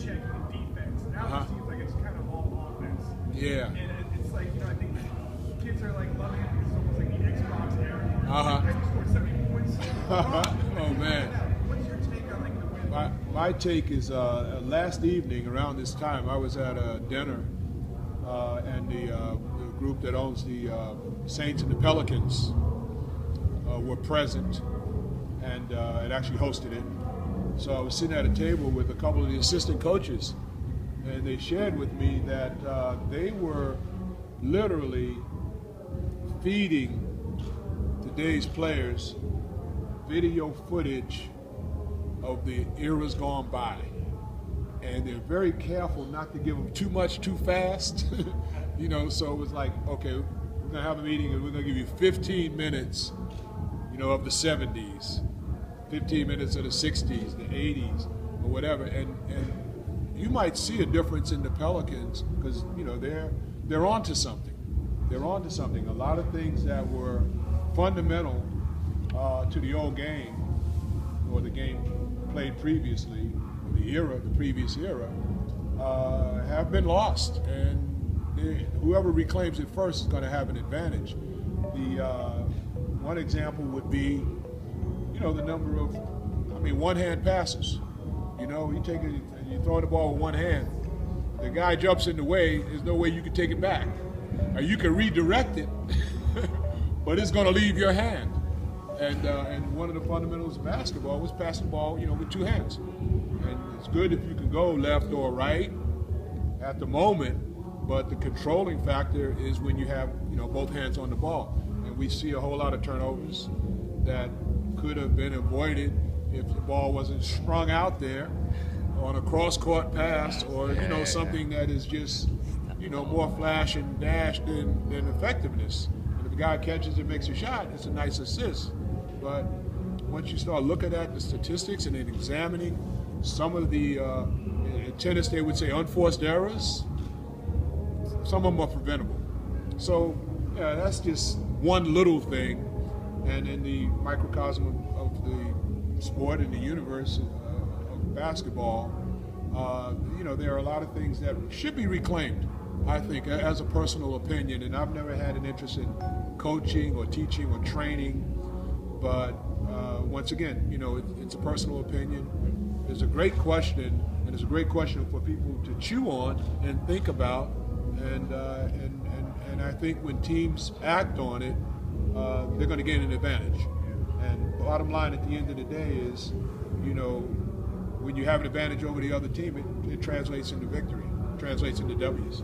check and defense. Now it seems like it's kind of all offense. Yeah. And it's like, I think kids are like loving it because it's almost like the Xbox era. Uh-huh. Scored 70 points. Oh, man. What's your take on like the win? My take is last evening around this time I was at a dinner and the group that owns the Saints and the Pelicans were present and it actually hosted it. So I was sitting at a table with a couple of the assistant coaches and they shared with me that they were literally feeding today's players video footage of the eras gone by. And they're very careful not to give them too much too fast. So it was like, okay, we're gonna have a meeting and we're gonna give you 15 minutes, of the 70s, 15 minutes of the 60s, the 80s, or whatever. And you might see a difference in the Pelicans because, they're onto something. They're onto something. A lot of things that were fundamental to the old game or the game played previously, or the previous era, have been lost. And whoever reclaims it first is going to have an advantage. The one example would be, the number of, one-hand passes. You take it and you throw the ball with one hand. The guy jumps in the way. There's no way you can take it back. Or you can redirect it, but it's going to leave your hand. And one of the fundamentals of basketball was passing the ball, with two hands. And it's good if you can go left or right at the moment, but the controlling factor is when you have, both hands on the ball. And we see a whole lot of turnovers that could have been avoided if the ball wasn't sprung out there on a cross-court pass or, something that is just, more flash and dash than effectiveness. And if a guy catches and makes a shot, it's a nice assist. But once you start looking at the statistics and then examining some of the, in tennis they would say unforced errors, some of them are preventable. So, that's just one little thing. And in the microcosm of the sport and the universe of basketball, there are a lot of things that should be reclaimed, I think, as a personal opinion. And I've never had an interest in coaching or teaching or training. But once again, it's a personal opinion. It's a great question, and it's a great question for people to chew on and think about. And I think when teams act on it, they're going to gain an advantage. And the bottom line at the end of the day is, when you have an advantage over the other team, it translates into victory, translates into W's.